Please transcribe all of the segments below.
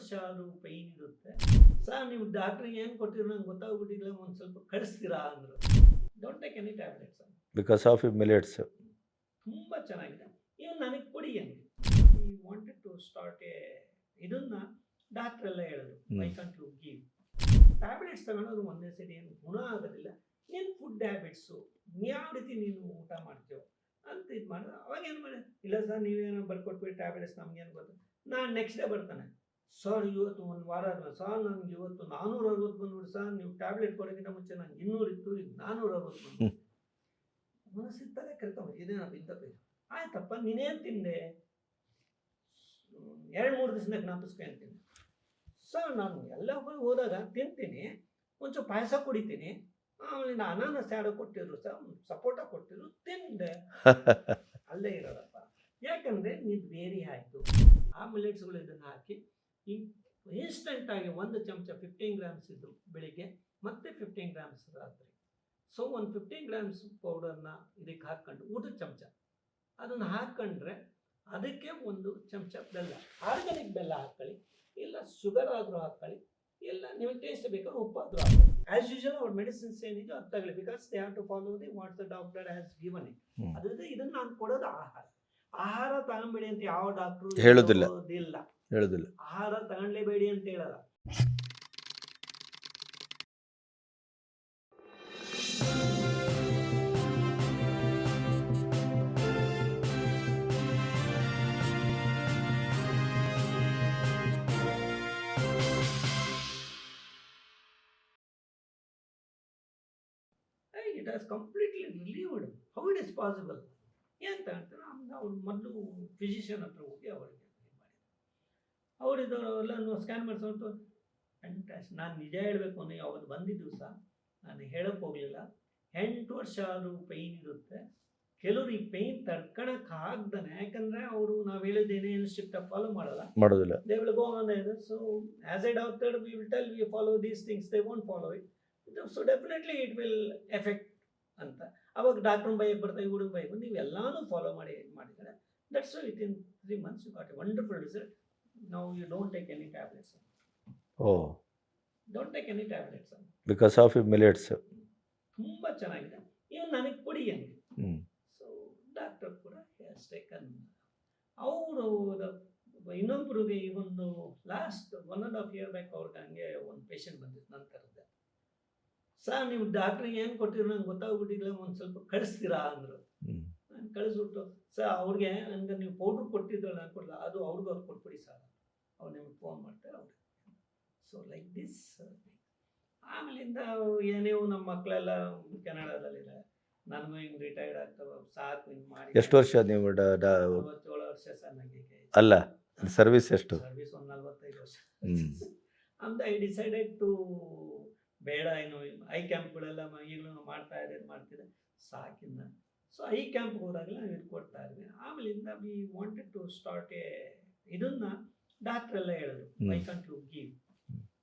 ವರ್ಷ ಆದರೂ ಪೈನ್ ಇರುತ್ತೆ. ಸರ್ ನೀವು ಡಾಕ್ಟ್ರಿಗೆ ಏನು ಕೊಟ್ಟಿರೋ ನಂಗೆ ಗೊತ್ತಾಗ್ಬಿಟ್ಟಿಲ್ಲ, ಒಂದು ಸ್ವಲ್ಪ ಕಳಿಸ್ತೀರಾ ಅಂದರು. ಡೋಂಟ್ ಟೇಕ್ ಎನಿ ಟ್ಯಾಬ್ಲೆಟ್ಸ್ ಅಂತ. Because of millets. ತುಂಬ ಚೆನ್ನಾಗಿದೆ, ಇವ್ನು ನನಗೆ ಕೊಡಿ ಅಂತ. ಈ ವಾಂಟೆಡ್ ಟು ಸ್ಟಾರ್ಟ್ ಇದನ್ನ ಡಾಕ್ಟ್ರೆಲ್ಲ ಹೇಳಿದ್ರು, why can't you give tablets ತಗೊಳ್ಳೋದು ಒಂದೇ ಸರಿ ಏನು ಗುಣ ಆಗೋದಿಲ್ಲ, ನಿನ್ನ ಫುಡ್ ಹ್ಯಾಬಿಟ್ಸು ಯಾವ ರೀತಿ ನೀನು ಊಟ ಮಾಡ್ತೀವೋ ಅಂತ ಇದು ಮಾಡಿದ್ರೆ ಅವಾಗ ಏನು ಮಾಡಿ, ಇಲ್ಲ ಸರ್ ನೀವೇನೋ ಬರ್ಕೊಟ್ಬಿಟ್ಟು ಟ್ಯಾಬ್ಲೆಟ್ಸ್ ನಮ್ಗೇನು ಗೊತ್ತು. ನಾನು ನೆಕ್ಸ್ಟ್ ಡೇ ಬರ್ತಾನೆ, ಸರ್ ಇವತ್ತು ಒಂದು ವಾರ ಆದ್ಮೇಲೆ ಸರ್ ನನಗೆ ಇವತ್ತು 460 ಬಂದ್ಬಿಟ್ಟು ಸರ್, ನೀವು ಟ್ಯಾಬ್ಲೆಟ್ ಕೊಡೋಕ್ಕಿಂತ ಮುಂಚೆ ನಂಗೆ 200 ಇತ್ತು, ಈಗ 460 ಬಂದು ಮನಸ್ಸಿಗೆ ತಲೆ ಕರ್ಕೊಂಡು ಇದೇನಪ್ಪ ಇಂಥ ಬೇಕು. ಆಯ್ತಪ್ಪ ನೀನೇನು ತಿಂದೆ, 2-3 ದಿವಸದಾಗ ಜ್ಞಾಪಿಸ್ಕೊ ಅಂತೀನಿ. ಸರ್ ನಾನು ಎಲ್ಲ ಹೋದಾಗ ತಿಂತೀನಿ, ಒಂಚೂರು ಪಾಯಸ ಕುಡಿತೀನಿ, ಆಮೇಲೆ ಅನಾನಸ್ ಯಾರೋ ಕೊಟ್ಟಿದ್ರು ಸರ್, ಸಪೋಟ ಕೊಟ್ಟಿದ್ರು ತಿಂದೆ. ಅಲ್ಲೇ ಇರೋದಪ್ಪ, ಯಾಕಂದರೆ ನೀನು ಬೇರೆ ಆಯಿತು. ಆ ಮಿಲೆಟ್ಸ್ಗಳು ಇದನ್ನು ಹಾಕಿ ಇನ್ಸ್ಟೆಂಟಾಗಿ 1 ಚಮಚ 15 ಗ್ರಾಮ್ಸ್ ಇದ್ದು ಬೆಳಿಗ್ಗೆ, ಮತ್ತೆ 15 ಗ್ರಾಮ್ಸ್ ರಾತ್ರಿ. ಸೊ ಒಂದು 15 ಗ್ರಾಮ್ಸ್ ಪೌಡರ್ನ ಇದಕ್ಕೆ ಹಾಕ್ಕೊಂಡು ಊಟದ ಚಮಚ ಅದನ್ನು ಹಾಕ್ಕೊಂಡ್ರೆ ಅದಕ್ಕೆ 1 ಚಮಚ ಬೆಲ್ಲ, ಆರ್ಗ್ಯಾನಿಕ್ ಬೆಲ್ಲ ಹಾಕ್ಕೊಳ್ಳಿ, ಇಲ್ಲ ಶುಗರ್ ಆದರೂ ಹಾಕ್ಕೊಳ್ಳಿ, ಇಲ್ಲ ನಿಮಗೆ ಟೇಸ್ಟ್ ಬೇಕಾದ್ರೆ ಉಪ್ಪಾದರೂ ಹಾಕ್ಕೊಳ್ಳಿ. ಆ್ಯಸ್ ಯೂಶುವಲ್ ಅವ್ರ ಮೆಡಿಸಿನ್ಸ್ ಏನಿದೆ ಅದು ತಗೊಳ್ಳಿ, because they have to follow the what the doctor has given it. ಅದರಿಂದ ಇದನ್ನು ನಾನು ಕೊಡೋದು ಆಹಾರ ತಗೊಂಬೇಡಿ ಅಂತ ಯಾವ ಡಾಕ್ಟ್ರು ಹೇಳೋದಿಲ್ಲ. ಆಹಾರ ತಗೊಳ್ಳೇಬೇಡಿ ಅಂತ ಹೇಳಲ್ಲ. It has completely relieved. How it is possible? ಅಂತ ಹೇಳ್ತಾರೆ. ಅವ್ರು ಮೊದಲು ಫಿಸಿಷಿಯನ್ ಹತ್ರ ಹೋಗಿ ಅವರಿಗೆ ಅವರಿದ್ದವರೆಲ್ಲ ಸ್ಕ್ಯಾನ್ ಮಾಡಿಸ್ಬಿಟ್ಟು ಫ್ಯಾಂಟಾಸ್ಟಿಕ್. ನಾನು ನಿಜ ಹೇಳಬೇಕು ಅಂದರೆ ಅವತ್ತು ಬಂದಿದ್ದು ದಿವಸ ನಾನು ಹೇಳೋಕ್ಕೆ ಹೋಗಲಿಲ್ಲ. 8 ವರ್ಷ ಆದರೂ ಪೈನ್ ಇರುತ್ತೆ. ಕೆಲವರು ಈ ಪೈನ್ ತಡ್ಕೊಳಕ್ಕೆ ಆಗ್ದಾನೆ, ಯಾಕಂದರೆ ಅವರು ನಾವು ಹೇಳಿದ್ದೇನೆ ಸ್ಟ್ರಿಕ್ಟಾಗಿ ಫಾಲೋ ಮಾಡೋದಿಲ್ಲ. ದೇ ವಿಲ್ ಗೋ ಆನ್ ಇದೆ. So as a doctor we will tell we follow these things, they won't follow it. So definitely it will effect ಅಂತ. ಅವಾಗ ಡಾಕ್ಟ್ರನ್ನ ಬೈಯಕ್ಕೆ ಬರ್ತಾರೆ, ಹುಡುಗ ಬೈಕ್ ನೀವೆಲ್ಲಾನು ಫಾಲೋ ಮಾಡಿದ್ದಾರೆ. That's why within 3 months you got a wonderful result. Now you don't take any tablets. Don't take any tablets because of millets. ತುಂಬ ಚೆನ್ನಾಗಿದೆ, ಇವ್ನು ನನಗೆ ಕೊಡಿ ಅಂತ. ಸೊ ಡಾಕ್ಟರ್ ಕೂಡ ಹ್ಯಾಸ್ ಟೇಕನ್. ಅವರು ಇನ್ನೊಬ್ಬರಿಗೆ ಈ ಒಂದು ಲಾಸ್ಟ್ 1.5 year ಬ್ಯಾಕ್ ಅವ್ರಿಗೆ ಹಂಗೆ ಒಂದು ಪೇಷಂಟ್ ಬಂದಿತ್ತು ನನ್ನ ಥರದ್ದೆ. ಸರ್ ನೀವು ಡಾಕ್ಟ್ರಿಗೆ ಏನು ಕೊಟ್ಟಿರೋ ನಂಗೆ ಗೊತ್ತಾಗ್ಬಿಟ್ಟಿಲ್ಲ, ಒಂದು ಸ್ವಲ್ಪ ಕಳಿಸ್ತೀರಾ ಅಂದರು. ನಾನು ಕಳಿಸ್ಬಿಟ್ಟು ಸರ್ ಅವ್ರಿಗೆ ನನಗೆ ನೀವು ಪೌಡ್ರ್ ಕೊಟ್ಟಿದ್ರಲ್ಲ ನಾನು ಕೊಡಲ್ಲ, ಅದು ಅವ್ರಿಗೆ ಕೊಟ್ಬಿಡಿ ಸರ್, ಅವ್ರು ನಿಮಗೆ ಫೋನ್ ಮಾಡ್ತಾರೆ ಅವ್ರಿಗೆ. So like this. ಆಮೇಲಿಂದ ಏನೇವು ನಮ್ಮ ಮಕ್ಕಳೆಲ್ಲ ಕೆನಡಾದಲ್ಲಿದ್ದಾರೆ, ನನಗೂ ಹಿಂಗೆ ರಿಟೈರ್ಡ್ ಆಗ್ತವೆ, ಸಾಕು ಹಿಂಗೆ ಮಾಡಿ. ಎಷ್ಟು ವರ್ಷ ನೀವು 47 ವರ್ಷ ಸರ್ ನನಗೆ. ಅಲ್ಲ ಸರ್ವಿಸ್ ಎಷ್ಟು? ಸರ್ವಿಸ್ ಒಂದು 45 ವರ್ಷ. ಅಂತ ಐ ಡಿಸೈಡೆಡ್ ಟು ಬೇಡ, ಏನು ಐ ಕ್ಯಾಂಪ್ಗಳೆಲ್ಲ ಈಗಲೂ ಮಾಡ್ತಿದ್ದೆ ಸಾಕಿನ್ನ. ಸೊ ಐ ಕ್ಯಾಂಪ್ಗೆ ಹೋದಾಗಲ್ಲ ನಾವು ಇದು ಕೊಡ್ತಾ ಇದ್ವಿ. ಆಮೇಲಿಂದ ವಿ ವಾಂಟೆಡ್ ಟು ಸ್ಟಾರ್ಟ್ ಇದನ್ನು ಡಾಕ್ಟ್ರೆಲ್ಲ ಹೇಳಿದ್ರು, ವೈ ಕಾಂಟ್ ಯು ಗಿವ್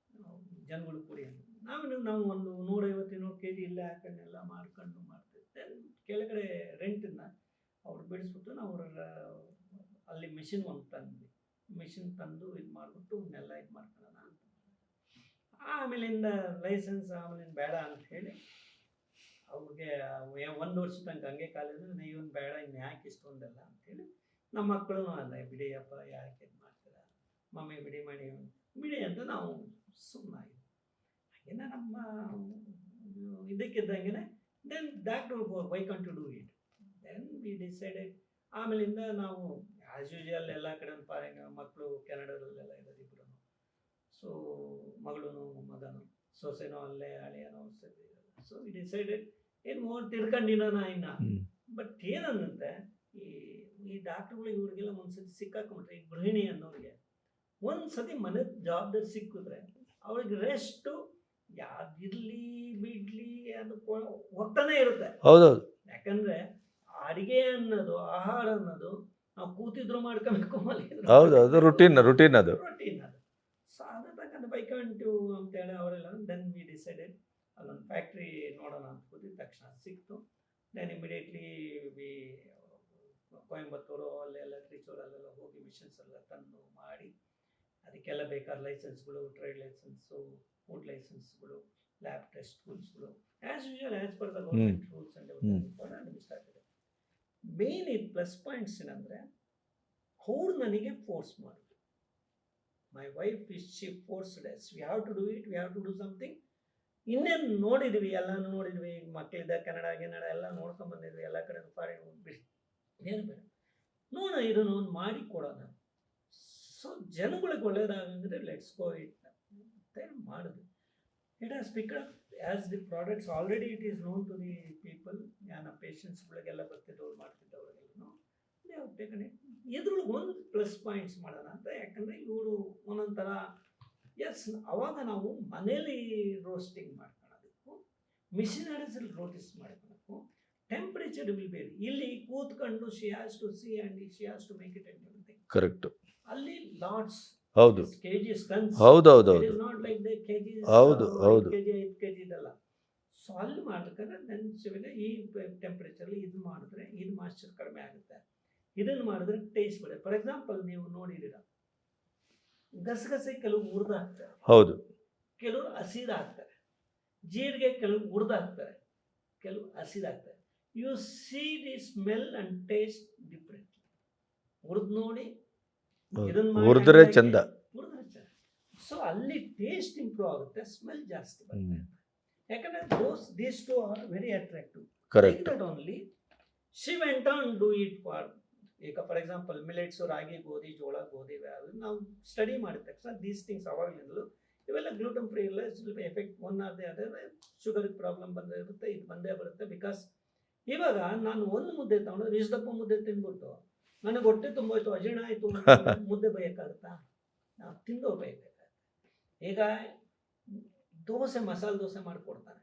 ಜನಗಳು ಕುಡಿ ಅಂತ. ನಾವು ಒಂದು 150-200 kg ಇಲ್ಲೇ ಹಾಕೊಂಡೆಲ್ಲ ಮಾಡ್ಕೊಂಡು ಮಾಡ್ತಿದ್ದೆ. ಕೆಳಗಡೆ ರೆಂಟನ್ನು ಅವ್ರು ಬಿಡಿಸ್ಬಿಟ್ಟು ನಾವು ಅಲ್ಲಿ ಮಿಷಿನ್ ಒಂದು ತಂದು ಇದು ಮಾಡಿಬಿಟ್ಟು ಇವನ್ನೆಲ್ಲ ಇದು ಮಾಡ್ಕೊಳ್ಳೋಣ ಅಂತ. ಆಮೇಲಿಂದ ಲೈಸೆನ್ಸ್ ಆಮೇಲಿಂದ ಬೇಡ ಅಂತ ಹೇಳಿ ಅವ್ರಿಗೆ 1 ವರ್ಷ ತನಕ ಹಂಗೆ ಕಾಲೇಜ್ ಇವನು ಬೇಡ, ಇನ್ನು ಯಾಕೆ ಇಷ್ಟೊಂದೆಲ್ಲ ಅಂಥೇಳಿ ನಮ್ಮ ಮಕ್ಕಳು ಅಂದ, ಬಿಡಿಯಪ್ಪ ಯಾಕೆ ಇದು ಮಾಡ್ತೀರಾ ಮಮ್ಮಿ, ಬಿಡಿ ಅಂತ ನಾವು ಸುಮ್ಮನಾಗಿ ಹಾಗೇನ ನಮ್ಮ ಇದಕ್ಕಿದ್ದಂಗೆ then doctor why can't you do it. Then we decided. ಆಮೇಲಿಂದ ನಾವು ಆ್ಯಸ್ ಯೂಶುವಲ್ ಎಲ್ಲ ಕಡೆ ಮಕ್ಕಳು ಕೆನಡಾದಲ್ಲೆಲ್ಲ ಇರೋದು ಇಬ್ಬರು. ಸೊ ಮಗಳು ಮಗನು ಸೊಸೆನೋ ಅಲ್ಲೇ ಹಳೆಯನೋ ಸರಿ. ಸೊ ವಿ ಡಿಸೈಡೆಡ್ ಏನು ತಿರ್ಕೊಂಡಿನೋಣ ಇನ್ನು. ಬಟ್ ಏನಂದಂತೆ ಈ ಡಾಕ್ಟ್ರುಗಳು ಇವ್ರಿಗೆಲ್ಲ ಒಂದ್ಸತಿ ಸಿಕ್ಕಾಕೊಂಡ್ಬಿಟ್ರೆ, ಈ ಗೃಹಿಣಿ ಅನ್ನೋರಿಗೆ ಒಂದ್ಸತಿ ಮನೆ ಜವಾಬ್ದಾರಿ ಸಿಕ್ಕಿದ್ರೆ ಅವ್ರಿಗೆ ರೆಸ್ಟು ಯಾವ್ದಿರ್ಲಿ ಬಿಡ್ಲಿ ಅದು ಹೋಗ್ತಾನೆ ಇರುತ್ತೆ. ಹೌದೌದು. ಯಾಕಂದ್ರೆ ಅಡಿಗೆ ಅನ್ನೋದು, ಆಹಾರ ಅನ್ನೋದು ನಾವು ಕೂತಿದ್ರು ಮಾಡ್ಕೋಬೇಕು, ಹೌದು, ರುಟೀನ್ ಅದು. ಸೊ ಅದ್ರ ತಕ್ಕಂಥ ಬೈಕಂಟು ಅಂತೇಳಿ ಅವರೆಲ್ಲ. ದೆನ್ ವಿ ಡಿಸೈಡೆಡ್ ಅಲ್ಲೊಂದು ಫ್ಯಾಕ್ಟ್ರಿ ನೋಡೋಣ ಅಂತ ಕೂತಿದ ತಕ್ಷಣ ಸಿಕ್ತು. ದೆನ್ ಇಮಿಡಿಯೇಟ್ಲಿ ವಿ ಕೊಯಂಬತ್ತೂರು ಅಲ್ಲೆಲ್ಲ ತ್ರಿಚೂರಲ್ಲೆಲ್ಲ ಹೋಗಿ ಮಿಷನ್ಸ್ ಎಲ್ಲ ತಂದು ಮಾಡಿ ಅದಕ್ಕೆ ಅದಕ್ಕೆಲ್ಲ ಬೇಕಾದ ಲೈಸೆನ್ಸ್ಗಳು, ಟ್ರೇಡ್ ಲೈಸೆನ್ಸು, ಫುಡ್ ಲೈಸೆನ್ಸ್ಗಳು, ಲ್ಯಾಬ್ ಟೆಸ್ಟ್ಗಳು, as usual as per the government rules and start ಇದೆ. ಮೇನ್ ಇದು ಪ್ಲಸ್ ಪಾಯಿಂಟ್ಸ್ ಏನಂದರೆ ಅವ್ರು ನನಗೆ ಫೋರ್ಸ್ ಮಾಡೋದು. My wife is she forced us we have to do it, we have to do something. ಇನ್ನೇನು ನೋಡಿದ್ವಿ, ಎಲ್ಲನೂ ನೋಡಿದ್ವಿ, ಮಕ್ಕಳಿದ್ದ ಕನ್ನಡ ಎಲ್ಲ ನೋಡ್ಕೊಂಬಂದಿದ್ವಿ, ಎಲ್ಲ ಕಡೆ ಫಾರಿನ್ ಹೋಗ್ಬಿಟ್ಟು ಏನು ಬೇಡ ನೋಡ ಇದನ್ನು ಒಂದು ಮಾಡಿ ಕೊಡೋಣ. ಸೊ ಜನಗಳಿಗೆ ಒಳ್ಳೇದಾಗಂದ್ರೆ ಲೆಟ್ಸ್ ಗೋ ಇಟ್ ಅಂತ ಮಾಡಿದ್ವಿ. It has picked up as the products already it is known to the people. ನಮ್ಮ ಪೇಷಂಟ್ಸ್ಗಳಿಗೆಲ್ಲ ಬರ್ತಿದ್ದವ್ರು ಮಾಡ್ತಿದ್ದವ್ರಿಗೆಲ್ಲೂ ಟೇಕನ್ ಇಟ್. ಇದ್ರೊಳಗೆ ಒಂದು ಪ್ಲಸ್ ಪಾಯಿಂಟ್ಸ್ ಮಾಡೋಣ ಅಂತ, ಯಾಕಂದರೆ ಇವರು ಒಂದೊಂದು ಥರ ಎಸ್ ಅವಾಗ ನಾವು ಮನೇಲಿ ರೋಸ್ಟಿಂಗ್ ಮಾಡ್ಕೊಳ್ಳೋದಕ್ಕೂ ಮಿಷಿನರೀಸಲ್ಲಿ ರೋಟಿಸ್ ಮಾಡ್ಕೊಳ್ಳೋಕ್ಕೂ ಟೆಂಪ್ರೇಚರ್ ವಿಲ್ ಬೇರೆ. ಇಲ್ಲಿ ಕೂತ್ಕೊಂಡು she has to see and she has to make it and everything. Correct. ಅಲ್ಲಿ ಲಾಟ್ಸ್ ಹೌದು ಕೆಜಿಸ್ ಟನ್ಸ್. ಹೌದೌದು it is not like the KGs ಹೌದು ಹೌದು 5 kg ಇದಲ್ಲ. ಸೊ ಅಲ್ಲಿ ಮಾಡ್ಬೇಕಾದ್ರೆ ನೆನ್ಸಿದ್ರೆ ಈ ಟೆಂಪ್ರೇಚರ್ಲಿ ಇದು ಮಾಡಿದ್ರೆ ಇದು ಮಾಯ್ಶ್ಚರ್ ಕಡಿಮೆ ಆಗುತ್ತೆ, ಇದನ್ನು ಮಾಡಿದ್ರೆ ಟೇಸ್ಟ್ ಬರುತ್ತೆ. ಫಾರ್ ಎಕ್ಸಾಂಪಲ್ ನೀವು ನೋಡಿದ್ದೀರ ಗಸಗಸೆ ಕೆಲವು ಹುರಿದಾಕ್ತಾರೆ, ಹೌದು ಕೆಲವರು ಹಸಿದಾಕ್ತಾರೆ, ಜೀರಿಗೆ ಕೆಲವು ಹುರಿದಾಕ್ತಾರೆ, ಕೆಲವು ಹಸಿದಾಕ್ತಾರೆ. You see the smell and taste different. ಹುರಿದು ನೋಡಿ, ಹುರಿದ್ರೆ ಚಂದ. ಸೊ ಅಲ್ಲಿ ಟೇಸ್ಟ್ ಇಂಪ್ರೂವ್ ಆಗುತ್ತೆ, ಸ್ಮೆಲ್ ಜಾಸ್ತಿ ಬರುತ್ತೆ. ಯಾಕಂದ್ರೆ these two are very attractive. Correct. That only she went on do it for, ಈಗ ಫಾರ್ ಎಕ್ಸಾಂಪಲ್ ಮಿಲೆಟ್ಸು, ರಾಗಿ, ಗೋಧಿ, ಜೋಳ, ಗೋಧಿ ನಾವು ಸ್ಟಡಿ ಮಾಡಿದ ತಕ್ಷಣ ದೀಸ್ ಥಿಂಗ್ಸ್ ಅವಾಗಲಿಂದಲೂ ಇವೆಲ್ಲ ಗ್ಲೂಟನ್ ಫ್ರೀ ಇಲ್ಲ, ಎಫೆಕ್ಟ್ ಒನ್ ಆದ ಅದೇ ಶುಗರಿಗೆ ಪ್ರಾಬ್ಲಮ್ ಬಂದೇ ಇರುತ್ತೆ, ಇದು ಬಂದೇ ಬರುತ್ತೆ. ಬಿಕಾಸ್ ಇವಾಗ ನಾನು ಒಂದು ಮುದ್ದೆ ತಗೊಂಡು ಇಷ್ಟಪ್ಪ ಮುದ್ದೆ ತಿಂದ್ಬಿಟ್ಟು ನನಗೆ ಹೊಟ್ಟೆ ತುಂಬೋಯ್ತು, ಅಜೀರ್ಣ ಆಯಿತು, ಮುದ್ದೆ ಬೈಯೋಕ್ಕಾಗುತ್ತಾ? ನಾವು ತಿಂದು ಬೈಬೇಕಾಗುತ್ತೆ. ಈಗ ದೋಸೆ, ಮಸಾಲೆ ದೋಸೆ ಮಾಡಿಕೊಡ್ತಾನೆ,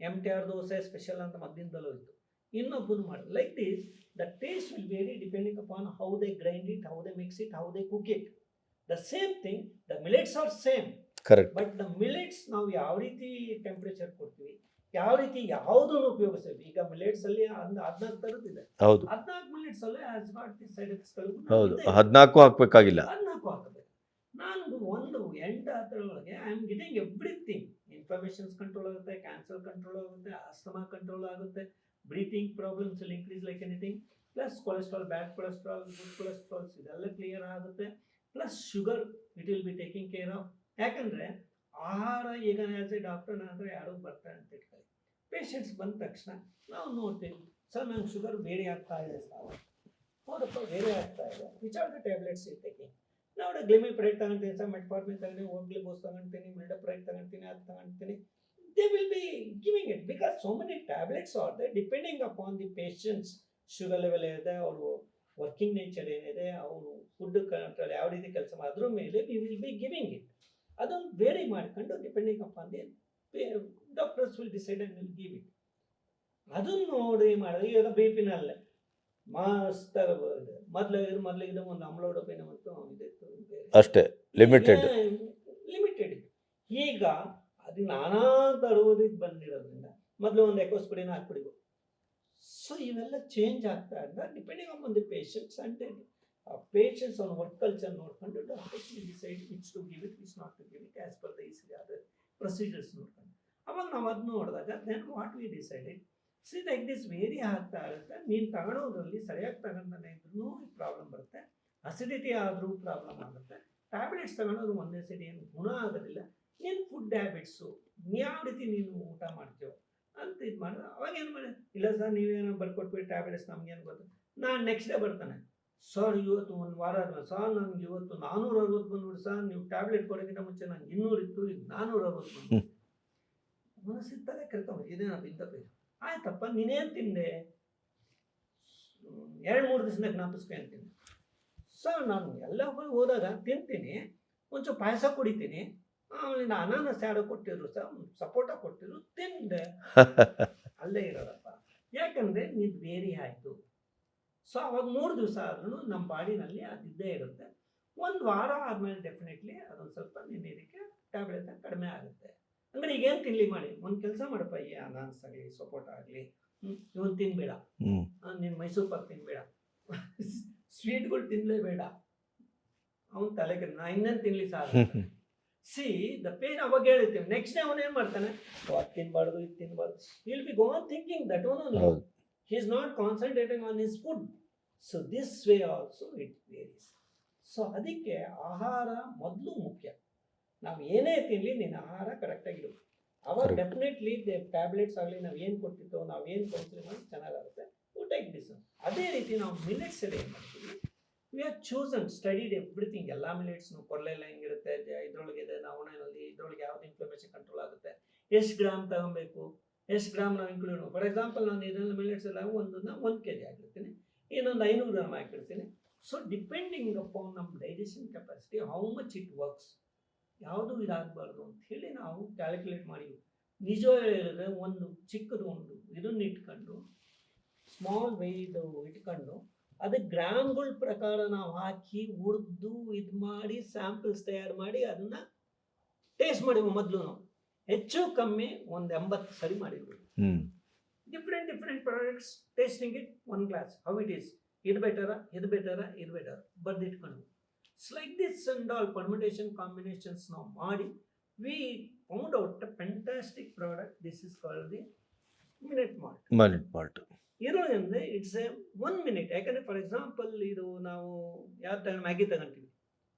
MTR ದೋಸೆ ಸ್ಪೆಷಲ್ ಅಂತ ಮದ್ದಿಂದಲೂ ಇತ್ತು, ಇನ್ನೊಬ್ಬನು ಮಾಡಿ. Like this the taste will vary depending upon how they grind it, how they mix it, how they cook it. The same thing, the millets are same. Correct. But the millets ನಾವು ಯಾವ ರೀತಿ temperature ಕೊಡ್ತೀವಿ, ಯಾವ ರೀತಿ ಯಾವುದನ್ನು ಉಪಯೋಗಿಸ್ತೀವಿ. ಈಗ millets ಅಲ್ಲಿ 14 ಥರದ್ದಿದೆ. ಹೌದು 14 ಮಿಲೆಟ್ಸ್ ಅಲ್ಲಿ ಆಸ್ ಗಾಟ್ ದಿ ಸೈಡ್ ಎಫೆಕ್ಟ್ಸ್ಗಳು. ಹೌದು 14 ಹಾಕ್ಬೇಕಾಗಿಲ್ಲ, 14 ಹಾಕಬೇಕು. ನಾನು ಒಂದು 8 ಅದರೊಳಗೆ I am getting everything. Inflammations control ಆಗುತ್ತೆ, ಕ್ಯಾನ್ಸರ್ ಕಂಟ್ರೋಲ್ ಆಗುತ್ತೆ, ಆಸ್ತಮಾ ಕಂಟ್ರೋಲ್ ಆಗುತ್ತೆ, breathing problems will increase like anything. Plus cholesterol, bad cholesterol, good cholesterols ಇದೆಲ್ಲ ಕ್ಲಿಯರ್ ಆಗುತ್ತೆ. Plus sugar it will be taking care of. ಯಾಕಂದರೆ ಆಹಾರ, ಈಗ as A doctor ನನ್ನ ಹತ್ರ ಯಾರೋ ಬರ್ತಾರೆ ಅಂತ ಇಟ್ಕೊಳ್ಳಿ, ಪೇಷಂಟ್ಸ್ ಬಂದ ತಕ್ಷಣ ನಾವು ನೋಡ್ತೀವಿ, ಸರ್ ನಂಗೆ ಶುಗರ್ ಬೇರೆ ಆಗ್ತಾ ಇದೆ ಸರ್, ಹೌದಪ್ಪ ಬೇರೆ ಆಗ್ತಾ ಇದೆ, which are the tablets you taking? ನಾವು ಗ್ಲಿಮಿಪ್ರೈಡ್ ತಗೊಂತೀನಿ ಸರ್, ಮೆಟ್ಫಾರ್ಮಿನ್ ತಗೊಂತೀನಿ, ಓಗ್ಲಿಬೋಸ್ ತಗೊಂತೀನಿ, ಮಿಲ್ಡಪ್ರೈಡ್ ತಗೊಂತೀನಿ, ಅದು ತಗೊಂತೀನಿ. They will be giving it because so many tablets are they depending upon the patients sugar level ಏನಿದೆ, ಅವರು ವರ್ಕಿಂಗ್ ನೇಚರ್ ಏನಿದೆ, ಅವರು ಫುಡ್ ಕಂಟ್ರೋಲ್ ಯಾವ ರೀತಿ ಕೆಲಸ ಅದ್ರ ಮೇಲೆ we will be giving it. ಅದೊಂದು ವೇರಿ ಮಾಡ್ಕೊಂಡು depending upon the doctors will decide and will give it. ಅದನ್ನು ನೋಡಿ ಮಾಡಿದ್ರೆ ಇವಾಗ BP-ನಲ್ಲೇ ಮಸ್ತ್ ಮೊದಲಿಗೆ ಒಂದು ಅಮ್ಲೋಡೋಪಿನ್ ಮತ್ತು ಇದಿತ್ತು ಅಷ್ಟೇ, ಲಿಮಿಟೆಡ್. ಈಗ ಅದು ನಾನಾ ತರುವುದಕ್ಕೆ ಬಂದಿರೋದ್ರಿಂದ ಮೊದಲು ಒಂದು ಎಕೋಸ್ಪಿರಿನ್ ಹಾಕ್ಬಿಡಿವು. ಸೊ ಇವೆಲ್ಲ ಚೇಂಜ್ ಆಗ್ತಾ ಇದ್ದ depending on the patients and patients ಅವ್ರ ವರ್ಕ್ ಕಲ್ಚರ್ ನೋಡ್ಕೊಂಡು doctors will decide which to give it, which not to give it as per the other procedures ನೋಡ್ಕೊಂಡು. ಅವಾಗ ನಾವು ಅದು ನೋಡಿದಾಗ then what we decided, see like this vary ಆಗ್ತಾ ಇರುತ್ತೆ. ನೀನು ತಗೊಳೋದ್ರಲ್ಲಿ ಸರಿಯಾಗಿ ತಗೊಂಡೇ ಇದ್ರೂ ಪ್ರಾಬ್ಲಮ್ ಬರುತ್ತೆ, ಅಸಿಡಿಟಿ ಆದರೂ ಪ್ರಾಬ್ಲಮ್ ಆಗುತ್ತೆ. ಟ್ಯಾಬ್ಲೆಟ್ಸ್ ತಗೊಳೋದು ಒಂದೇ ಸರಿ ಏನು ಗುಣ ಆಗೋದಿಲ್ಲ. ನೀನು ಫುಡ್ ಹ್ಯಾಬಿಟ್ಸು ಯಾವ ರೀತಿ ನೀನು ಊಟ ಮಾಡ್ತೀವೋ ಅಂತ ಇದು ಮಾಡಿದ್ರೆ ಅವಾಗ ಏನು ಮಾಡಿ, ಇಲ್ಲ ಸರ್ ನೀವೇನೋ ಬರ್ಕೊಟ್ಬಿಟ್ಟು ಟ್ಯಾಬ್ಲೆಟ್ಸ್ ನಮ್ಗೇನು ಗೊತ್ತು. ನಾನು ನೆಕ್ಸ್ಟ್ ಡೇ ಬರ್ತಾನೆ, ಸರ್ ಇವತ್ತು ಒಂದು ವಾರ ಆದ್ಮೇಲೆ ಸರ್ ನನಗೆ ಇವತ್ತು 460 ಬಂದ್ಬಿಡು ಸರ್, ನೀವು ಟ್ಯಾಬ್ಲೆಟ್ ಕೊಡೋಕ್ಕಿಂತ ಮುಂಚೆ ನಂಗೆ 200 ಇತ್ತು, ಈಗ 460 ಬಂದು ಮನಸ್ಸಿತ್ತಲೇ ಕರ್ಕೊಂಡು ಇದೇನಪ್ಪ ಇಂಥ ಪೇಜ್. ಆಯ್ತಪ್ಪ ನೀನೇನು ತಿಂದೆ, 2-3 ದಿವಸದಾಗ ಜ್ಞಾಪಿಸ್ಕೊ ಅಂತೀನಿ. ಸರ್ ನಾನು ಎಲ್ಲ ಹೋದಾಗ ತಿಂತೀನಿ, ಒಂಚೂರು ಪಾಯಸ ಕುಡಿತೀನಿ, ಆಮೇಲೆ ಅನಾನಸ್ ಯಾರೋ ಕೊಟ್ಟಿದ್ರು ಸರ್, ಸಪೋಟ ಕೊಟ್ಟಿದ್ರು, ತಿಂದೆ. ಅಲ್ಲೇ ಇರೋದಪ್ಪ, ಯಾಕಂದರೆ ನೀನು ಬೇರೆ ಆಯಿತು. ಸೊ ಅವಾಗ 3 ದಿವಸ ಆದ್ರೂ ನಮ್ಮ ಬಾಡಿನಲ್ಲಿ ಅದಿದ್ದೇ ಇರುತ್ತೆ. 1 ವಾರ ಆದಮೇಲೆ ಡೆಫಿನೆಟ್ಲಿ ಅದೊಂದು ಸ್ವಲ್ಪ ನಿನ್ನ ಇದಕ್ಕೆ ಟ್ಯಾಬ್ಲೆಟ್ ಕಡಿಮೆ ಆಗುತ್ತೆ. ಅಂದರೆ ಈಗೇನು ತಿನ್ನಲಿ ಮಾಡಿ, ಒಂದು ಕೆಲಸ ಮಾಡಪ್ಪ, ಈ ಅನಾನಸ್ ಆಗಲಿ, ಸಪೋಟ ಆಗಲಿ, ಇವನು ತಿನ್ಬೇಡ, ನೀನು ಮೈಸೂರು ಪಾಕ್ ತಿನ್ಬೇಡ, ಸ್ವೀಟ್ಗಳು ತಿನ್ನಲೇಬೇಡ, ಅವ್ನು ತಲೆಗೆ ನಾ ಇನ್ನೇನು ತಿನ್ಲಿ ಸಾರ್ ಸಿ ದ ಪೇನ್ ಅವಾಗ ಹೇಳಿರ್ತೀವಿ. ನೆಕ್ಸ್ಟ್ ಡೇ ಅವನು ಏನು ಮಾಡ್ತಾನೆ, ಅದು ತಿನ್ಬಾರ್ದು ಇದು ತಿನ್ಬಾರ್ದು, will be go on thinking that one only. ಹೌದು. He is not concentrating on his food. So this way also it varies. So ಅದಕ್ಕೆ ಆಹಾರ ಮೊದಲು ಮುಖ್ಯ. ನಾವು ಏನೇ ತಿನ್ನಲಿ ನಿನ್ನ ಆಹಾರ ಕರೆಕ್ಟಾಗಿರು, ಅವಾಗ Correct. ಡೆಫಿನೆಟ್ಲಿ ಟ್ಯಾಬ್ಲೆಟ್ಸ್ ಆಗಲಿ ನಾವು ಏನು ಕೊಡ್ತಿದ್ದೋ ನಾವು ಏನು ಕೌನ್ಸಿಲಿಂಗ್ ಮಾಡಿ ಚೆನ್ನಾಗಾಗುತ್ತೆ. To take this. ಅದೇ ರೀತಿ ನಾವು ಮಿಲೆಟ್ಸ್ ಅಲ್ಲಿ ಏನು ಮಾಡ್ತೀವಿ, we are chosen studied everything. ಎಲ್ಲ ಮಿಲೆಟ್ಸ್ನು ಕೊರಲೆಲ್ಲ ಹೆಂಗಿರುತ್ತೆ, ಇದರೊಳಗೆ ಇದೆ ನವಣೆಯಲ್ಲಿ, ಇದರೊಳಗೆ ಯಾವ್ದು ಇನ್ಫ್ಲಮೇಷನ್ ಕಂಟ್ರೋಲ್ ಆಗುತ್ತೆ, ಎಷ್ಟು ಗ್ರಾಮ್ ತಗೊಬೇಕು, ಎಷ್ಟು ಗ್ರಾಮ್ ನಾವು ಇನ್ಕ್ಲೂಡ್. ಫಾರ್ ಎಕ್ಸಾಂಪಲ್ ನಾನು ಇದೆಲ್ಲ ಮಿಲೆಟ್ಸ್ ಎಲ್ಲ ಒಂದನ್ನ 1 kg ಹಾಕಿರ್ತೀನಿ, ಇನ್ನೊಂದು 500 ಗ್ರಾಮ್ ಹಾಕಿರ್ತೀನಿ. ಸೊ ಡಿಪೆಂಡಿಂಗ್ ಅಪಾನ್ ನಮ್ಮ digestion capacity how much it works, ಯಾವುದು ಇದಾಗಬಾರ್ದು ಅಂತ ಹೇಳಿ ನಾವು ಕ್ಯಾಲ್ಕುಲೇಟ್ ಮಾಡಿ. ನಿಜ ಹೇಳಿದ್ರೆ ಒಂದು ಚಿಕ್ಕದು ಒಂದು ಇದನ್ನು ಇಟ್ಕೊಂಡು ಸ್ಮಾಲ್ ವೇಯ್ದು ಇಟ್ಕೊಂಡು ಅದಕ್ಕೆ ಗ್ರಾಮ್ಗಳ ಪ್ರಕಾರ ನಾವು ಹಾಕಿ ಹುರಿದು ಇದು ಮಾಡಿ ಸ್ಯಾಂಪಲ್ಸ್ ತಯಾರು ಮಾಡಿ ಅದನ್ನು ಟೇಸ್ಟ್ ಮಾಡಿ ಮೊದಲು ನಾವು ಹೆಚ್ಚು ಕಮ್ಮಿ ಒಂದು 80 ಸರಿ ಮಾಡಿರ್ಬೇಕು. Different products tasting it 1 glass how it is, ಇದು ಬೆಟರ ಇದು ಬೆಟರ ಇದು ಬೆಟರ್ ಬರ್ದಿಟ್ಕೊಂಡು like this and all permutation combinations ನಾವು ಮಾಡಿ we found out a fantastic product. This is called the minute malt. ಇರೋದ್ರಿಂದ ಇಟ್ಸ್ ಎ 1 minute. ಯಾಕಂದರೆ ಫಾರ್ ಎಕ್ಸಾಂಪಲ್ ಇದು ನಾವು ಯಾವ ಥರ ಮ್ಯಾಗಿ ತಗೊಂತೀವಿ,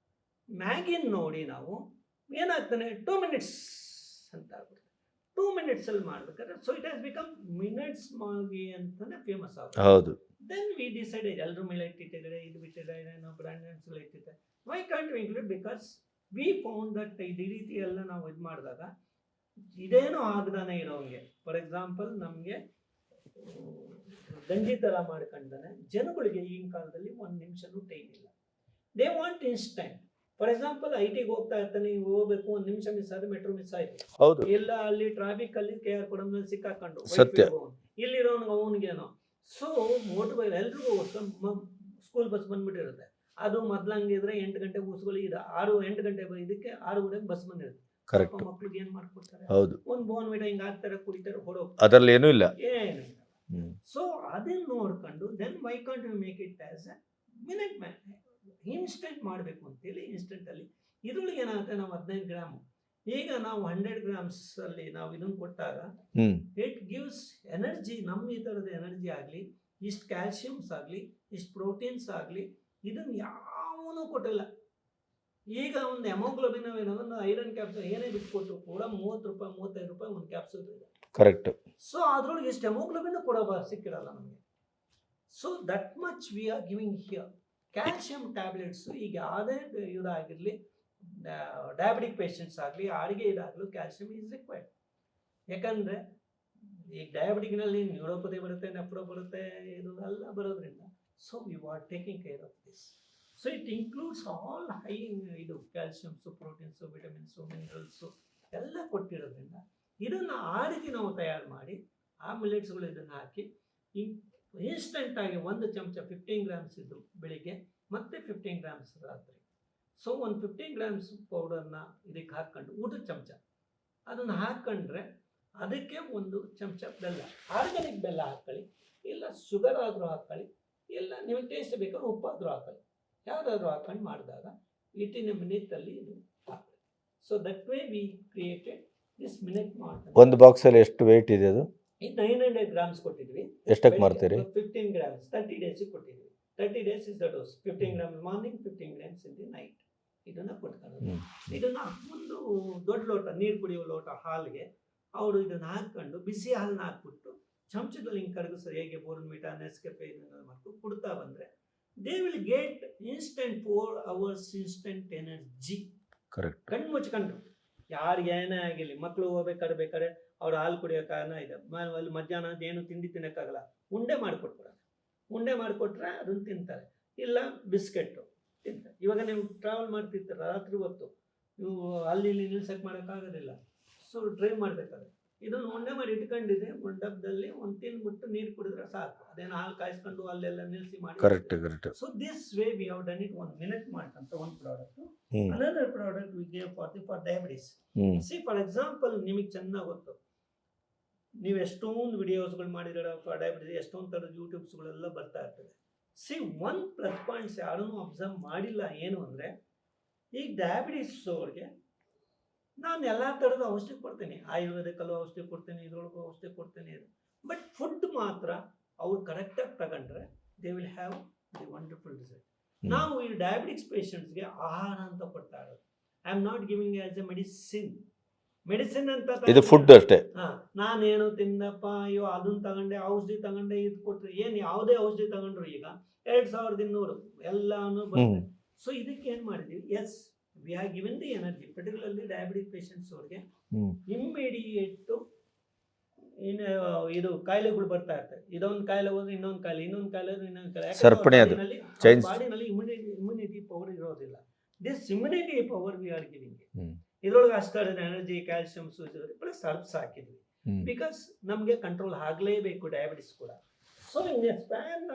ಮ್ಯಾಗಿನ ನೋಡಿ ನಾವು ಏನಾಗ್ತಾನೆ 2 minutes ಅಂತ ಆಗ್ಬಿಡುತ್ತೆ. 2 minutes ಅಲ್ಲಿ ಮಾಡ್ಬೇಕಾದ್ರೆ so it has become ಮಿನೆಟ್ಸ್ Maggi ಅಂತಾನೆ ಫೇಮಸ್ ಆಗುತ್ತೆ. ಹೌದು. ದೆನ್ ವಿ ಡಿಸೈಡೆಡ್ ಎಲ್ಲರೂ ಮಿಲೆಟ್ ಇಟ್ಟಿದ್ದಾರೆ, ಇದು ಬಿಟ್ಟಿದ್ದಾರೆ, ನಾವು ಬ್ರ್ಯಾಂಡ್ ನೇಮ್ಸ್ಗಳು ಇಟ್ಟಿದ್ದಾರೆ. Why can't we include, because we found that ಈ ರೀತಿ ಎಲ್ಲ ನಾವು ಇದು ಮಾಡಿದಾಗ ಇದೇನೋ ಆಗದಾನೆ ಇರೋಂಗೆ. ಫಾರ್ ಎಕ್ಸಾಂಪಲ್ ನಮಗೆ ಗಂಜಿ ಥರ ಮಾಡ್ಕೊಂಡಾನೆ ಜನಗಳಿಗೆ ಈಗಿನ ಕಾಲದಲ್ಲಿ 1 ನಿಮಿಷನೂ ಟೈಮ್ ಇಲ್ಲ. They want instant. For example ಐಟಿಗೆ ಹೋಗ್ತಾ ಇರ್ತಾನೆ, ಹೋಗ್ಬೇಕು 1 ನಿಮಿಷ ಮಿಸ್ ಆದ್ರೆ ಮೆಟ್ರೋ ಮಿಸ್ ಆಯ್ತು, ಹೌದು. ಇಲ್ಲ ಅಲ್ಲಿ ಟ್ರಾಫಿಕ್ ಅಲ್ಲಿ KR ಪುರಮ್ನಲ್ಲಿ ಸಿಕ್ಕಾಕೊಂಡು ಸತ್ಯ. ಇಲ್ಲಿರೋನ್ಗೆ ಅವನಿಗೇನೋ. ಸೊ ಮೋಟರ್ ಬೈಕ್ ಎಲ್ರಿಗೂ ಸ್ಕೂಲ್ ಬಸ್ ಬಂದ್ಬಿಟ್ಟಿರುತ್ತೆ. ಅದು ಮೊದ್ಲಂಗಿದ್ರೆ 8 ಗಂಟೆ ಬಸ್ಗಳು ಇದೆ, 8 ಗಂಟೆ ಇದಕ್ಕೆ 6 ಗಂಟೆಗೆ ಬಸ್ ಬಂದಿರುತ್ತೆ. ಕರೆಕ್ಟ್. ಮಕ್ಳಿಗೆ ಏನ್ ಮಾಡ್ಕೊಡ್ತಾರೆ, ಹೌದು. ಒಂದು ಬೋನ್ವಿಟ ಹಿಂಗ್ ಹಾಕ್ತಾರೆ, ಕುಡಿತಾರೆ, ಹೊಡೋಗ್ತಾರೆ, ಅದರಲ್ಲಿ ಏನೂ ಇಲ್ಲ. ಏನು. ಸೊ ಅದನ್ನ ನೋಡ್ಕೊಂಡು then why can't you make it as a minute man, instant ಮಾಡಬೇಕು ಅಂತೇಳಿ ಇನ್ಸ್ಟೆಂಟ್ ಅಲ್ಲಿ ಇದ್ರೊಳಗೆ ಏನಾಗುತ್ತೆ, ನಾವು 15 ಗ್ರಾಮ್ ಈಗ ನಾವು 100 grams ಅಲ್ಲಿ ನಾವು ಇದನ್ನು ಕೊಟ್ಟಾಗ ಇಟ್ ಗಿವ್ಸ್ ಎನರ್ಜಿ. ನಮ್ಮ ಈ ಥರದ ಎನರ್ಜಿ ಆಗಲಿ, ಇಷ್ಟು ಕ್ಯಾಲ್ಸಿಯಮ್ಸ್ ಆಗಲಿ, ಇಷ್ಟು ಪ್ರೋಟೀನ್ಸ್ ಆಗಲಿ, ಇದನ್ನು ಯಾವನೂ ಕೊಟ್ಟಿಲ್ಲ. ಈಗ ಒಂದು ಹೆಮೋಗ್ಲೋಬಿನ್ ಒಂದು ಐರನ್ ಕ್ಯಾಪ್ಸೂಲ್ ಏನೇ ಬಿಟ್ಕೊಟ್ಟು ಕೂಡ 30 ರೂಪಾಯಿ 35 ರೂಪಾಯಿ ಒಂದು ಕ್ಯಾಪ್ಸೂಲ್ ಇದೆ. ಕರೆಕ್ಟ್. ಸೊ ಅದ್ರೊಳಗೆ ಎಷ್ಟು ಹೆಮೋಗ್ಲೋಬಿನ್ ಕೂಡ ಸಿಕ್ಕಿರಲ್ಲ ನಮಗೆ. So that much we are giving here. Calcium tablets ಈಗ ಯಾವುದೇ ಇದಾಗಿರಲಿ, ಡಯಾಬಿಟಿಕ್ ಪೇಷಂಟ್ಸ್ ಆಗಲಿ, ಯಾರಿಗೆ ಇದಾಗಲೂ ಕ್ಯಾಲ್ಸಿಯಂ ಈಸ್ ರಿಕ್ವೈರ್ಡ್. ಯಾಕಂದರೆ ಈಗ ಡಯಾಬಿಟಿಕ್ನಲ್ಲಿ ನ್ಯೂರೋಪತಿ ಬರುತ್ತೆ, ನೆಫ್ರೋ ಬರುತ್ತೆ, ಇದು ಎಲ್ಲ ಬರೋದ್ರಿಂದ so we are taking care of this. So it includes all high ಇದು ಕ್ಯಾಲ್ಸಿಯಮ್ಸು, ಪ್ರೋಟೀನ್ಸು, ವಿಟಮಿನ್ಸು, ಮಿನರಲ್ಸು ಎಲ್ಲ ಕೊಟ್ಟಿರೋದ್ರಿಂದ ಇದನ್ನು ಆ ರೀತಿ ನಾವು ತಯಾರು ಮಾಡಿ ಆ ಮಿಲೆಟ್ಸ್ಗಳು ಇದನ್ನು ಹಾಕಿ ಇನ್ಸ್ಟೆಂಟಾಗಿ 1 ಚಮಚ 15 grams ಇದ್ದು ಬೆಳಿಗ್ಗೆ ಮತ್ತು 15 grams ರಾತ್ರಿ. ಸೊ ಒಂದು 15 grams ಪೌಡರ್ನ ಇದಕ್ಕೆ ಹಾಕ್ಕೊಂಡು ಊಟದ ಚಮಚ ಅದನ್ನು ಹಾಕ್ಕೊಂಡ್ರೆ ಅದಕ್ಕೆ 1 ಚಮಚ ಬೆಲ್ಲ, ಆರ್ಗ್ಯಾನಿಕ್ ಬೆಲ್ಲ ಹಾಕ್ಕೊಳ್ಳಿ, ಇಲ್ಲ ಶುಗರ್ ಆದರೂ ಹಾಕ್ಕೊಳ್ಳಿ, ಇಲ್ಲ ನಿಮಗೆ ಟೇಸ್ಟ್ ಬೇಕಾದ್ರೆ ಉಪ್ಪಾದರೂ ಹಾಕ್ಕೊಳ್ಳಿ, ಯಾವುದಾದ್ರೂ ಹಾಕೊಂಡು ಮಾಡಿದಾಗ ಇಟ್ಟಿನ ಮಿನಿಟಲ್ಲಿ ಇದು ಹಾಕ್ಕೊಳ್ಳಿ. So that way we created this minute malt. ಒಂದು ಬಾಕ್ಸಲ್ಲಿ ಎಷ್ಟು ವೆಯ್ಟ್ ಇದೆ ಅದು? ಇದು 900 grams ಕೊಟ್ಟಿದ್ವಿ. ಎಷ್ಟಕ್ಕೆ ಮಾಡ್ತೀರಿ? 15 grams 30 days ಕೊಟ್ಟಿದ್ವಿ. 30 days is the dose. 15 grams morning, 15 grams in the night. ಇದನ್ನ ಕೊಡ್ತಾರೆ. ಇದನ್ನ ಒಂದು ದೊಡ್ಡ ಲೋಟ ನೀರು ಕುಡಿಯೋ ಲೋಟ ಹಾಲ್ಗೆ ಅವರು ಇದನ್ನ ಹಾಕೊಂಡು ಬಿಸಿ ಹಾಲನ್ನ ಹಾಕ್ಬಿಟ್ಟು ಚಮಚದಲ್ಲಿ ಹಿಂಗೆ ಕರಗಿಸ್ತಾರೆ. ಹೇಗೆ ಬೋರ್ನ್ವಿಟಾ, ನೆಸ್ಕೆಫೆ ಇದನ್ನ ಮಾಡ್ಕೊಂಡು ಕೊಡ್ತಾ ಬಂದ್ರೆ they will get instant 4 hours instant energy. Correct. ಕಣ್ಣು ಮುಚ್ಕೊಂಡು ಯಾರಿಗೆ ಏನೇ ಆಗಿರಲಿ, ಮಕ್ಕಳು ಹೋಗ್ಬೇಕಾದ್ರೆ ಅವ್ರು ಹಾಲು ಕುಡಿಯೋ ಕಾರಣ ಇದೆ, ಅಲ್ಲಿ ಮಧ್ಯಾಹ್ನ ಏನು ತಿಂಡಿ ತಿನ್ನೋಕ್ಕಾಗಲ್ಲ, ಉಂಡೆ ಮಾಡಿಕೊಟ್ಬಿಡೋಣ. ಉಂಡೆ ಮಾಡಿಕೊಟ್ರೆ ಅದನ್ನು ತಿಂತಾರೆ, ಇಲ್ಲ ಬಿಸ್ಕೆಟ್ಟು ತಿಂತಾರೆ. ಇವಾಗ ನೀವು ಟ್ರಾವೆಲ್ ಮಾಡ್ತಿರ್ತಾರೆ ರಾತ್ರಿ ಹೊತ್ತು, ನೀವು ಅಲ್ಲಿ ಇಲ್ಲಿ ನಿಲ್ಸಕ್ಕೆ ಮಾಡೋಕ್ಕಾಗೋದಿಲ್ಲ. ಸೊ ಡ್ರೈವ್ ಮಾಡಬೇಕಾದ್ರೆ ಇದನ್ನು ಉಂಡೆ ಮಾಡಿ ಇಟ್ಕೊಂಡಿದೆ ಒಂದು ಡಬ್ಬದಲ್ಲಿ, ಒಂದು ತಿಂದ್ಬಿಟ್ಟು ನೀರು ಕುಡಿದ್ರೆ ಸಾಕು. ಅದೇನು ಹಾಲು ಕಾಯಿಸ್ಕೊಂಡು ಅಲ್ಲೆಲ್ಲ ನಿಲ್ಲಿಸಿ ಮಾಡಿ. Correct correct. So this way we have done it. 1 minute malt ಅಂತ ಒಂದು product. Another product we gave for diabetes. C for example ನಿಮಗೆ ಚೆನ್ನಾಗಿ ಗೊತ್ತು, ನೀವು ಎಷ್ಟೊಂದು ವಿಡಿಯೋಸ್ಗಳು ಮಾಡಿದ್ರೆ ಫಾರ್ ಡಯಾಬಿಟಿಸ್, ಎಷ್ಟೊಂದು ಥರದ ಯೂಟ್ಯೂಬ್ಸ್ಗಳೆಲ್ಲ ಬರ್ತಾ ಇರ್ತದೆ. ಸಿ 1 ಪ್ಲಸ್ ಪಾಯಿಂಟ್ಸ್ ಯಾರೂ ಅಬ್ಸರ್ವ್ ಮಾಡಿಲ್ಲ ಏನು ಅಂದರೆ, ಈಗ ಡಯಾಬಿಟಿಸ್ ಅವ್ರಿಗೆ ನಾನು ಎಲ್ಲ ಥರದ ಔಷಧಿ ಕೊಡ್ತೀನಿ, ಆಯುರ್ವೇದಿಕಲ್ಲೂ ಔಷಧಿ ಕೊಡ್ತೀನಿ, ಇದ್ರೊಳಗೂ ಔಷಧಿ ಕೊಡ್ತೀನಿ. ಬಟ್ ಫುಡ್ ಮಾತ್ರ ಅವ್ರು ಕರೆಕ್ಟಾಗಿ ತಗೊಂಡ್ರೆ they will have the wonderful result. ನಾವು ಈ ಡಯಾಬಿಟಿಕ್ಸ್ ಪೇಷಂಟ್ಸ್ಗೆ ಆಹಾರ ಅಂತ ಕೊಡ್ತಾ ಇರೋದು. I am not giving as A medicine ಅಂತ ಇದು ಫುಡ್ ಅಷ್ಟೇ. ನಾನೇನು ತಿಂದಪ್ಪ, ಅಯ್ಯೋ ಅದನ್ನ ತಗೊಂಡೆ, ಔಷಧಿ ತಗೊಂಡೆ, ಇದು ಕೊಟ್ಟರೆ ಏನು ಯಾವುದೇ ಔಷಧಿ ತಗೊಂಡ್ರು ಈಗ 2200 ಎಲ್ಲಾನು ಬರುತ್ತೆ. ಸೊ ಇದಕ್ಕೆ ಏನು ಮಾಡಿದೀವಿ, yes we have given the energy, particularly diabetic patients ಅವ್ರಿಗೆ ಇಮ್ಮಿಡಿಯೇಟ್ ಇದು ಕಾಯಿಲೆಗಳು ಬರ್ತಾ ಇರ್ತವೆ. ಇದೊಂದು ಕಾಯಿಲೆ ಹೋದ್ರೆ ಇನ್ನೊಂದು ಕಾಯಿಲೆ, ಇನ್ನೊಂದು ಕಾಯಿಲೆ ಹೋದ್ರೆ ಇನ್ನೊಂದು ಕಾಯಿಲೆ. ಸರಪಣಿ ಅದು ಬಾಡಿನಲ್ಲಿ ಇಮ್ಯುನಿಟಿ ಪವರ್ ಇರೋದಿಲ್ಲ. This immunity power we are giving. ಇದ್ರೊಳಗೆ ಅಷ್ಟಾದ ಎನರ್ಜಿ, ಕ್ಯಾಲ್ಸಿಯಂ, ಪ್ಲಸ್ ಹರ್ಬ್ಸ್ ಹಾಕಿದ್ವಿ. ಬಿಕಾಸ್ ನಮಗೆ ಕಂಟ್ರೋಲ್ ಆಗಲೇಬೇಕು ಡಯಾಬಿಟಿಸ್ ಕೂಡ. ಸೊ ಇನ್ ಎ ಸ್ಪ್ಯಾನ್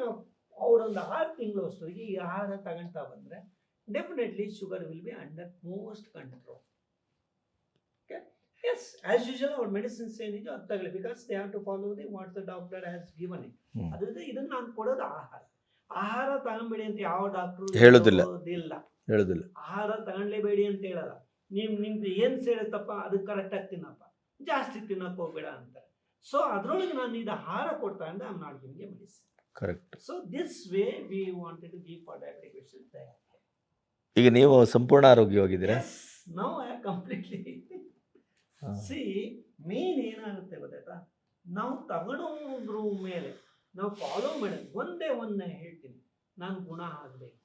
ಅವರೊಂದು 6 ತಿಂಗಳು ಅಷ್ಟೊತ್ತಿಗೆ ಈ ಆಹಾರ ತಗೊಳ್ತಾ ಬಂದರೆ definitely sugar will be under most control. Yes, as usual, our medicines ಏನಿದೆ ಅದು ತಗೊಳ್ಳಿ, because they have to follow the what the doctor has given it. ಅದ್ರಿಂದ ಇದನ್ನ ನಾನು ಕೊಡೋದು ಆಹಾರ ತಗೊಂಬೇಡಿ ಅಂತ ಯಾವ ಡಾಕ್ಟ್ರು ಹೇಳೋದಿಲ್ಲ. ಆಹಾರ ತಗೊಳ್ಳೇಬೇಡಿ ಅಂತ ಹೇಳಲ್ಲ. ನಿಮ್ದು ಏನು ಸೇರುತ್ತಪ್ಪ ಅದು ಕರೆಕ್ಟಾಗಿ ತಿನ್ನಪ್ಪ, ಜಾಸ್ತಿ ತಿನ್ನಕ್ಕೆ ಹೋಗ್ಬೇಡ ಅಂತ. ಸೊ ಅದರೊಳಗೆ ನಾನು ಇದು ಆಹಾರ ಕೊಡ್ತಾ ಅಂದ್ರೆ I am not giving a medicine. Correct. So this way we wanted to give for diabetic patients. ಈಗ ನೀವು ಸಂಪೂರ್ಣ ಆರೋಗ್ಯವಾಗಿದ್ದೀರಾ? Now I completely. See main ಏನಾಗುತ್ತೆ ಗೊತ್ತಾಯ್ತಾ, ನಾವು ತಗೊಳೋದ್ರ ಮೇಲೆ ನಾವು ಫಾಲೋ ಮಾಡೋದು ಒಂದೇ ಹೇಳ್ತೀನಿ, ನಾನು ಗುಣ ಆಗಬೇಕು,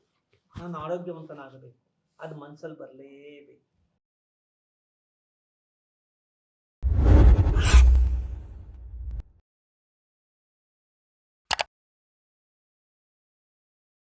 ನಾನು ಆರೋಗ್ಯವಂತನಾಗಬೇಕು, ಅದು ಮನಸ್ಸಲ್ಲಿ ಬರಲೇಬೇಕು.